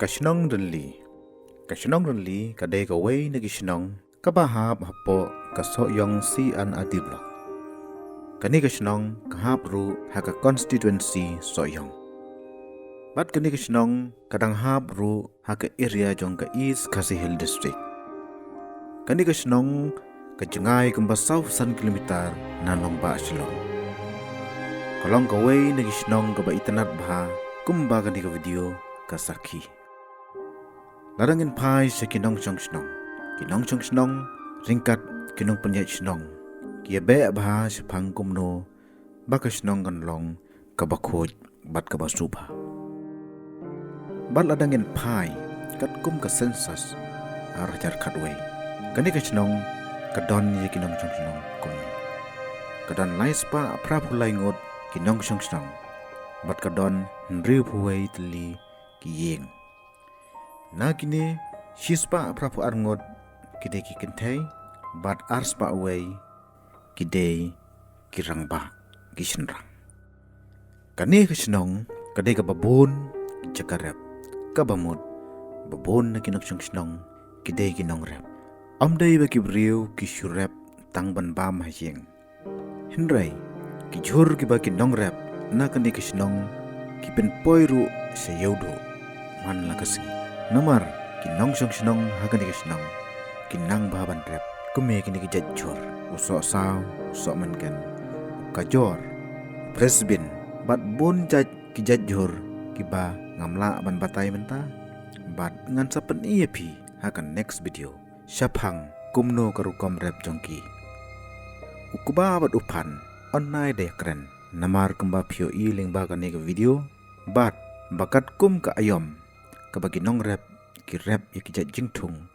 Kashnong renli kadai kawai nagi shnong kabahap hapo kasoyong si an adiblok. Kani kashnong kahap ru haka constituency soyong. Bat kani kashnong kadang hap ru haka area jong ka East Khasi Hill District. Kani kashnong kajungai kumba south san kilometer nanong ba shlong. Kalong kawai nagi shnong kaba itanat bah kumba kani ka video kasaki. Larangin pai sa kinong shnong. Kinong shnong ringkat kinong penyat shnong. Kia be bah sa pangkumno baka shnong kanlong kabakhoj bat kabasuba. Bat ladangin pai kat kum ka census arajar katway. Kani ka shnong kadon ye kinong shnong kum. Kadon lais pa prapulay ngot kinong shnong. Bat kadon nriu puway tali kiyeng. Na kini shispa prapu arngot kide ki kentai bat arspa away kide kirangba kishnrang. Kani kishnong kade ka babon jakarep kabamut babon na kinokshong kide kinong rep. Amday ba kibriu kishurep tangban bam hayeng. Hindray kijur kiba kinong rep na kani kishnong kipen poiru sa yodo man lakasi. Namar kinong shnong hagan kishnong kinang baban rep kume kini kijajor usok saw usok mankan kajor presbin bat bon jaj kijajor kiba ngamla ban batay menta bat ngan sapen iepi hakan next video syapang kumno karukom rep jongki ukuba bat upan online de keren namar kumba pio iling bagan ke video bat bakat kum ka ayom kabagi nong rep ki rep ya ki jingtung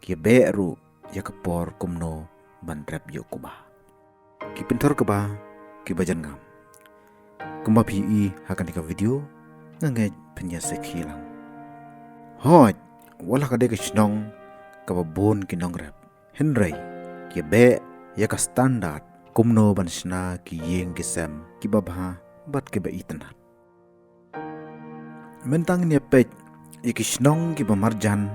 ki beru ya kapor kumno ban rep yo kuba ki pintor keba ki bajan ngam kumba pi hakan ka video ngangai penyasek hilang hoj wala kade ke snong kababon ki nong rep henry ki be ya ka standard kumno ban sna ki yeng kisem ki babha bat ke ba itna mentang ni pej ikishnong ki bamarjan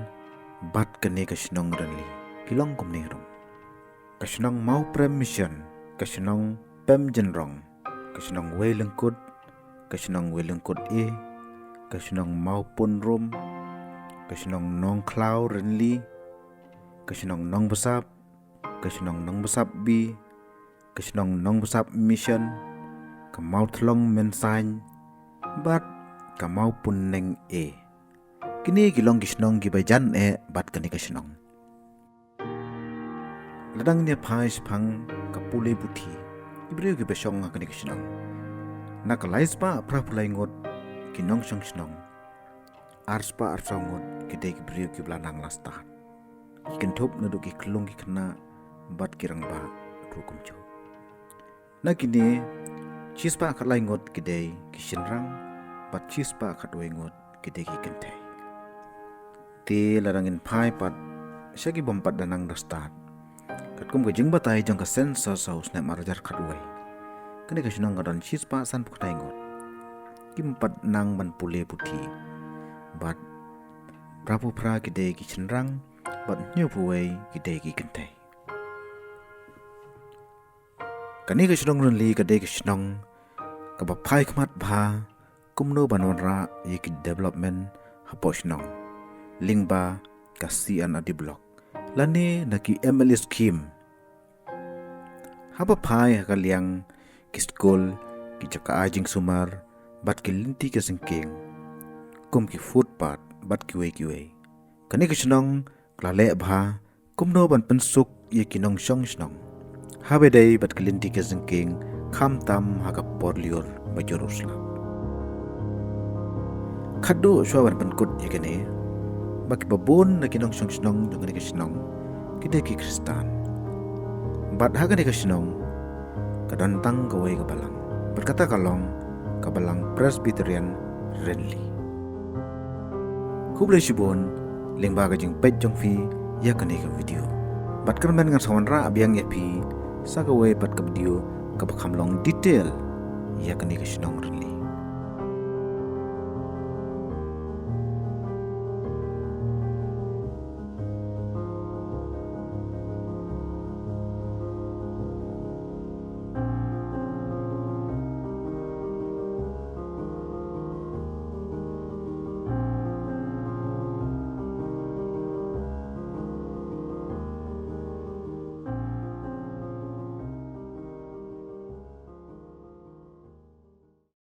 bat kene kashnong ranli kilong kumnerum kashnong mau prem mission kashnong pem jenrong kashnong welengkut kashnong mau pun rum kashnong nong klau ranli kashnong nong besap bi kashnong nong besap mission kamau thlong mensain bat kamau pun neng kini kilong kishnong gibajan bat kani kishnong ladang ni phais phang kapule buthi ibreu gi besong kani kishnong nakalais pa prapulai ngot kinong kishnong arspa arsongot kide gibreu gi blanang lasta ikenthop nadu gi klung gi khna bat kirang ba thukumcho nakini chispa khalai ngot kide kishinrang bat chispa khatwai ngot kide gi kentai ti larangin pai pat syagi bompat danang dastat katkum gejing batai jong ka sensa saus na marajar khatwai kene ka sinang kadon chispa san puktai ngot kimpat nang ban pule puthi bat prapu pra kide ki chinrang bat nyu puwei kide ki kentai kani ka sinong runli kade ka sinong ka ba pai khmat bha kumno banonra yiki development haposnong lingba kasi an adiblok lane naki MLA scheme haba pai hakaliang ki school ki jaka ajing sumar bat ki linti ka singking kum ki footpath bat ki we kani kisnong klale bha kumno ban pensuk ye kinong shnong habe dei bat ki linti ka singking kham tam haka porlior bajorusla khadu swaban penkut yakene baki babon na kinong shnong dengan kisnong kide ki kristan bat haga ni kisnong kadantang gawai kabalang berkata kalong kabalang presbyterian renli kuble shibon lingba ka jing pej jong fi ya kane ka video bat kermen ngan sawanra abyang epi sa gawai bat ka video ka bakhamlong detail ya kane kisnong renli